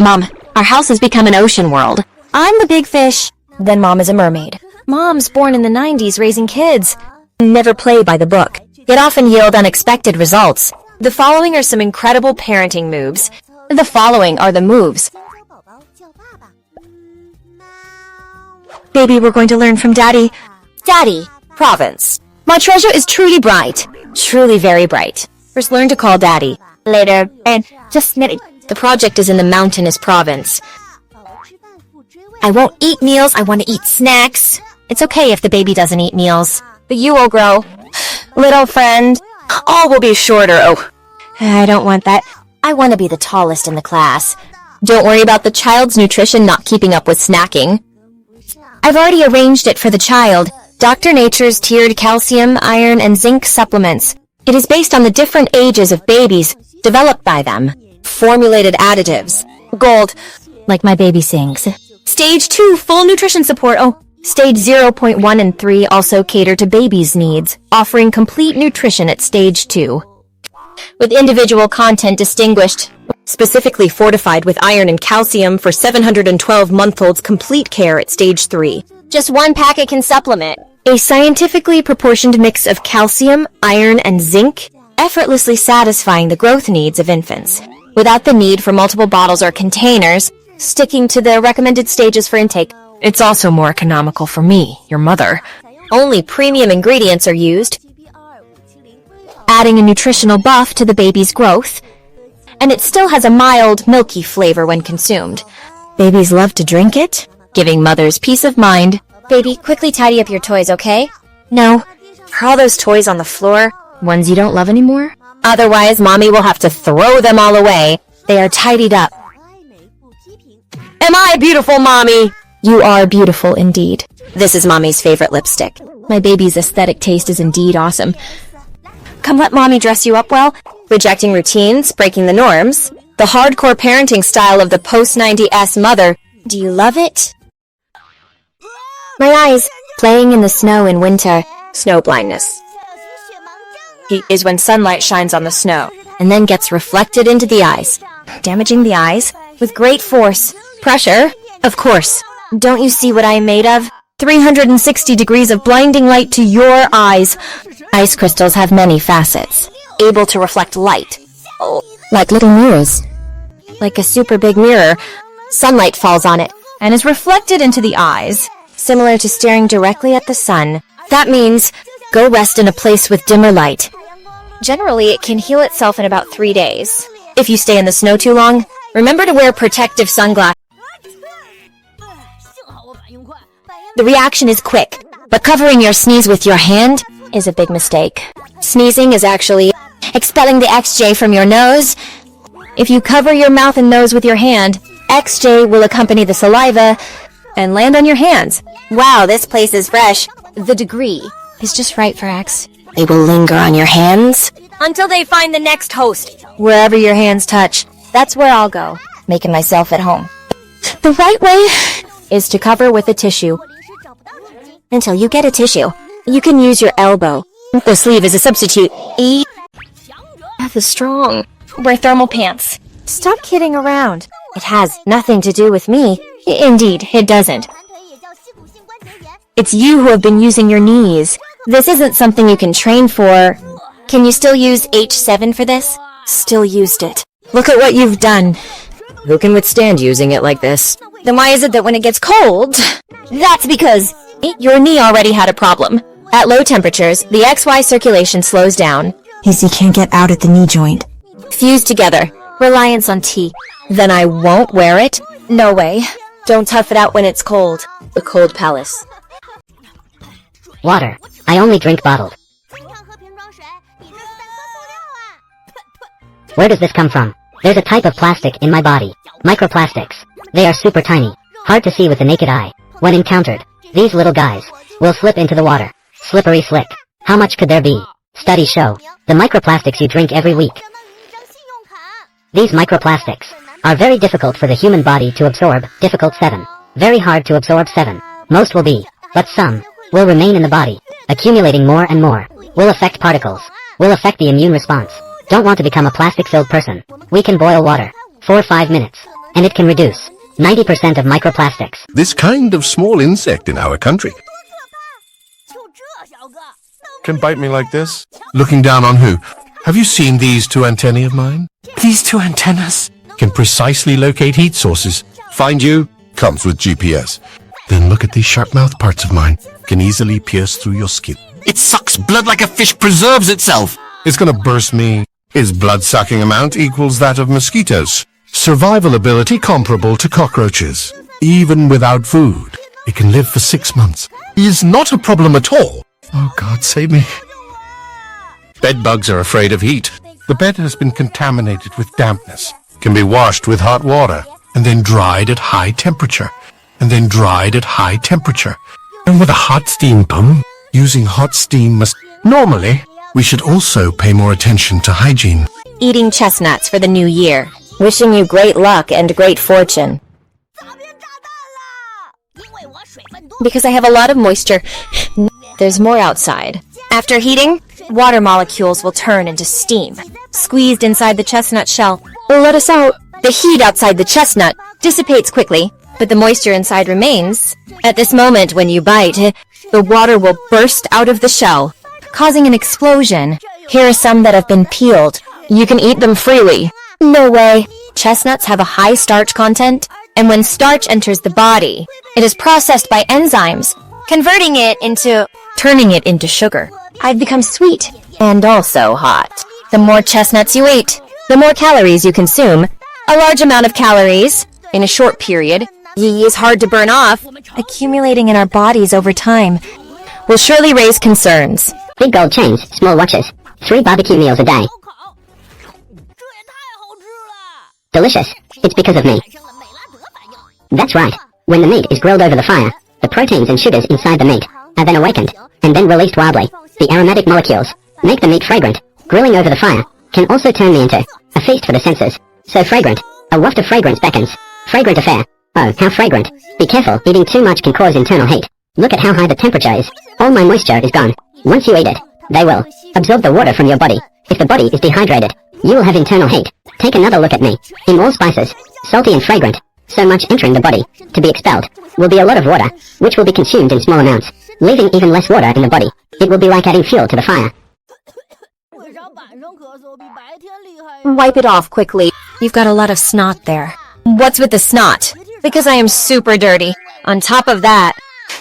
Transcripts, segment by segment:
Mom, our house has become an ocean world. I'm the big fish. Then Mom is a mermaid. Mom's born in the 90s raising kids. Never play by the book, yet often yield unexpected results. The following are some incredible parenting moves. The following are the moves. Baby, we're going to learn from Daddy. Daddy, province. My treasure is truly bright. Truly very bright. First learn to call Daddy. Later, and just minute. The project is in the mountainous province. I won't eat meals, I want to eat snacks. It's okay if the baby doesn't eat meals. But you will grow. Little friend. All will be shorter. Oh, I don't want that. I want to be the tallest in the class. Don't worry about the child's nutrition not keeping up with snacking. I've already arranged it for the child. Dr. Nature's tiered calcium, iron, and zinc supplements. It is based on the different ages of babies, developed by them. Formulated additives. Gold, like my baby sings. Stage 2, full nutrition support. Oh, Stage 0.1 and 3 also cater to babies' needs, offering complete nutrition at Stage 2. With individual content distinguished, specifically fortified with iron and calcium for 712-month-olds complete care at Stage 3. Just one packet can supplement. A scientifically proportioned mix of calcium, iron, and zinc, effortlessly satisfying the growth needs of infants, without the need for multiple bottles or containers, sticking to the recommended stages for intake. It's also more economical for me, your mother. Only premium ingredients are used, adding a nutritional buff to the baby's growth, and it still has a mild, milky flavor when consumed. Babies love to drink it, giving mothers peace of mind. Baby, quickly tidy up your toys, okay? No. Are all those toys on the floor? Ones you don't love anymore? Otherwise, Mommy will have to throw them all away. They are tidied up. Am I beautiful, Mommy? You are beautiful indeed. This is Mommy's favorite lipstick. My baby's aesthetic taste is indeed awesome. Come let Mommy dress you up well. Rejecting routines, breaking the norms. The hardcore parenting style of the post-90s mother. Do you love it? My eyes, playing in the snow in winter. Snow blindness. Heat is when sunlight shines on the snow, and then gets reflected into the eyes, damaging the eyes with great force. Pressure, of course. Don't you see what I am made of? 360 degrees of blinding light to your eyes. Ice crystals have many facets, able to reflect light. Oh, like little mirrors. Like a super big mirror, sunlight falls on it and is reflected into the eyes, similar to staring directly at the sun. That means, go rest in a place with dimmer light. Generally, it can heal itself in about 3 days. If you stay in the snow too long, remember to wear protective sunglasses. The reaction is quick, but covering your sneeze with your hand is a big mistake. Sneezing is actually expelling the XJ from your nose. If you cover your mouth and nose with your hand, XJ will accompany the saliva and land on your hands. Wow, this place is fresh. The degree is just right for X. They will linger on your hands until they find the next host. Wherever your hands touch, that's where I'll go, making myself at home. The right way is to cover with a tissue. Until you get a tissue, you can use your elbow. The sleeve is a substitute. F is strong. Wear thermal pants. Stop kidding around. It has nothing to do with me. Indeed, it doesn't. It's you who have been using your knees. This isn't something you can train for. Can you still use H7 for this? Still used it. Look at what you've done. Who can withstand using it like this? Then why is it that when it gets cold? That's because your knee already had a problem. At low temperatures, the XY circulation slows down. Izzy can't get out at the knee joint. Fused together. Reliance on T. Then I won't wear it? No way. Don't tough it out when it's cold. The cold palace. Water. I only drink bottled. Where does this come from? There's a type of plastic in my body. Microplastics. They are super tiny. Hard to see with the naked eye. When encountered, these little guys will slip into the water. Slippery slick. How much could there be? Studies show the microplastics you drink every week. These microplastics are very difficult for the human body to absorb. Difficult 7. Very hard to absorb 7. Most will be, but some will remain in the body, accumulating more and more. Will affect particles. Will affect the immune response. Don't want to become a plastic-filled person. We can boil water for 5 minutes. and it can reduce 90% of microplastics. This kind of small insect in our country. Can bite me like this? Looking down on who? Have you seen these two antennae of mine? These two antennas can precisely locate heat sources. Find you? Comes with GPS. Then look at these sharp mouth parts of mine. Can easily pierce through your skin. It sucks blood like a fish preserves itself. It's gonna burst me. Its blood-sucking amount equals that of mosquitoes. Survival ability comparable to cockroaches. Even without food, it can live for 6 months. Is not a problem at all. Oh, God, save me. Bedbugs are afraid of heat. The bed has been contaminated with dampness. Can be washed with hot water, and then dried at high temperature, and then dried at high temperature. And with a hot steam pump, using hot steam must... Normally, we should also pay more attention to hygiene. Eating chestnuts for the new year. Wishing you great luck and great fortune. Because I have a lot of moisture, there's more outside. After heating, water molecules will turn into steam, squeezed inside the chestnut shell. Let us out. The heat outside the chestnut dissipates quickly, but the moisture inside remains. At this moment, when you bite, the water will burst out of the shell, causing an explosion. Here are some that have been peeled. You can eat them freely. No way. Chestnuts have a high starch content, and when starch enters the body, it is processed by enzymes, turning it into sugar. I've become sweet and also hot. The more chestnuts you eat, the more calories you consume. A large amount of calories in a short period is hard to burn off, accumulating in our bodies over time will surely raise concerns. Big gold chains, small watches, 3 barbecue meals a day. Delicious. It's because of me. That's right. When the meat is grilled over the fire, the proteins and sugars inside the meat are then awakened, and then released wildly. The aromatic molecules make the meat fragrant. Grilling over the fire can also turn me into a feast for the senses. So fragrant. A waft of fragrance beckons. Fragrant affair. Oh, how fragrant. Be careful, eating too much can cause internal heat. Look at how high the temperature is. All my moisture is gone. Once you eat it, they will absorb the water from your body. If the body is dehydrated, you will have internal heat. Take another look at me. In all spices, salty and fragrant, so much entering the body, to be expelled, will be a lot of water, which will be consumed in small amounts, leaving even less water in the body. It will be like adding fuel to the fire. Wipe it off quickly. You've got a lot of snot there. What's with the snot? Because I am super dirty. On top of that,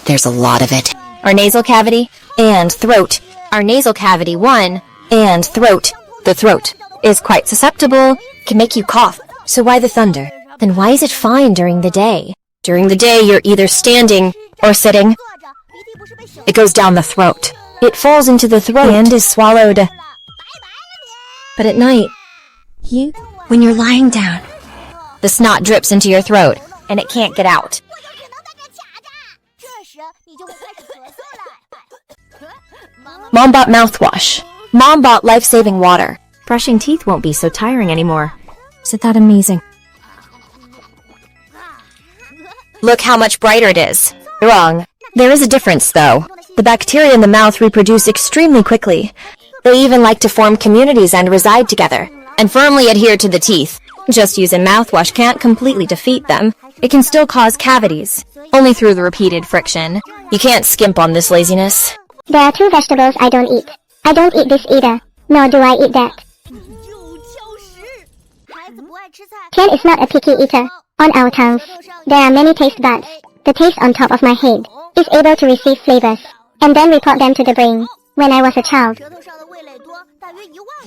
there's a lot of it. Our nasal cavity and throat. Our nasal cavity 1 and throat. The throat is quite susceptible, can make you cough. So why the thunder? Then why is it fine during the day? During the day, you're either standing or sitting. It goes down the throat. It falls into the throat and is swallowed. But at night, when you're lying down, the snot drips into your throat, and it can't get out. Mom bought mouthwash. Mom bought life-saving water. Brushing teeth won't be so tiring anymore. Isn't that amazing? Look how much brighter it is. Wrong. There is a difference, though. The bacteria in the mouth reproduce extremely quickly. They even like to form communities and reside together, and firmly adhere to the teeth. Just using mouthwash can't completely defeat them. It can still cause cavities, only through the repeated friction. You can't skimp on this laziness. There are 2 vegetables I don't eat. I don't eat this either, nor do I eat that. Tian is not a picky eater. On our tongues, there are many taste buds. The taste on top of my head is able to receive flavors, and then report them to the brain. When I was a child,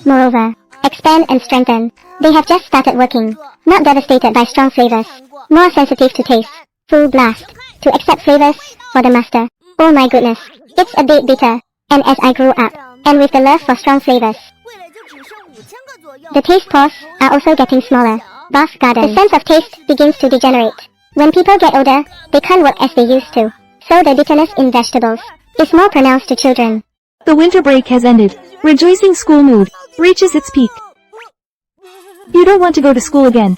moreover, expand and strengthen. They have just started working, not devastated by strong flavors, more sensitive to taste, full blast, to accept flavors for the master. Oh my goodness, it's a bit bitter. And as I grew up, and with the love for strong flavors, the taste pores are also getting smaller. Boss Garden. The sense of taste begins to degenerate. When people get older, they can't work as they used to, so the bitterness in vegetables is more pronounced to children. The winter break has ended. Rejoicing school mood reaches its peak. You don't want to go to school again.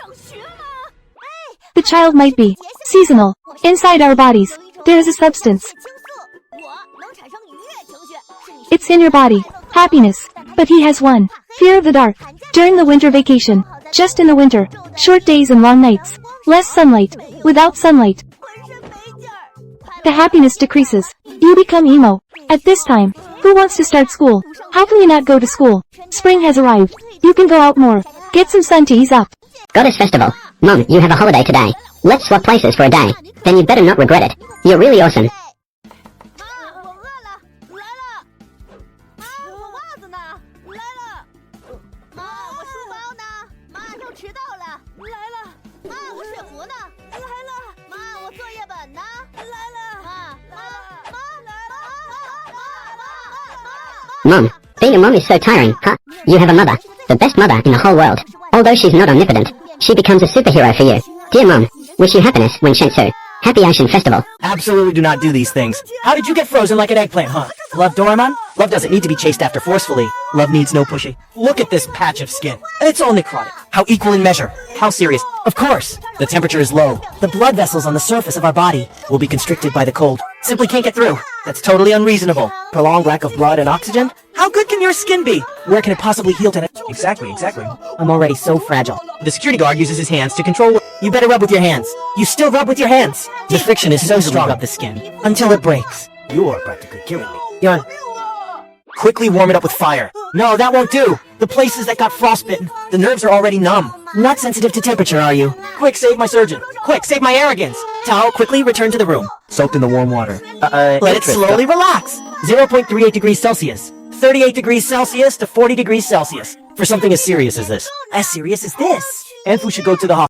The child might be seasonal. Inside our bodies, there is a substance. It's in your body. Happiness. But he has one. Fear of the dark. During the winter vacation, just in the winter, short days and long nights, Less sunlight. Without sunlight, the happiness decreases. You become emo. At this time, who wants to start school? How can we not go to school? Spring has arrived. You can go out more. Get some sun to ease up. Goddess Festival. Mom, you have a holiday today. Let's swap places for a day. Then you better not regret it. You're really awesome. 我饿了，来了！我袜子呢？来了！妈，我书包呢？妈，又迟到了，来了！妈，我水壶呢？来了！妈，我作业本呢？来了！Mom, being a mom is so tiring, huh? You have a mother. The best mother in the whole world. Although she's not omnipotent, she becomes a superhero for you. Dear Mom, wish you happiness when Shentsu. Happy Ocean Festival. Absolutely do not do these things. How did you get frozen like an eggplant, huh? Love Doraemon? Love doesn't need to be chased after forcefully. Love needs no pushing. Look at this patch of skin. It's all necrotic. How equal in measure? How serious? Of course. The temperature is low. The blood vessels on the surface of our body will be constricted by the cold. Simply can't get through. That's totally unreasonable. Prolonged lack of blood and oxygen? How good can your skin be? Where can it possibly heal to? Exactly. I'm already so fragile. The security guard uses his hands to control. You better rub with your hands. You still rub with your hands. The friction is so strong up the skin until it breaks. You're practically killing me. Yawn. Quickly warm it up with fire. No, that won't do. The places that got frostbitten, the nerves are already numb. Not sensitive to temperature, are you? Quick, save my surgeon. Quick, save my arrogance. Tao, quickly return to the room. Soaked in the warm water. Let it slowly relax. 0.38 degrees Celsius. 38 degrees Celsius to 40 degrees Celsius. For something as serious as this. As serious as this? Anfu should go to the hospital.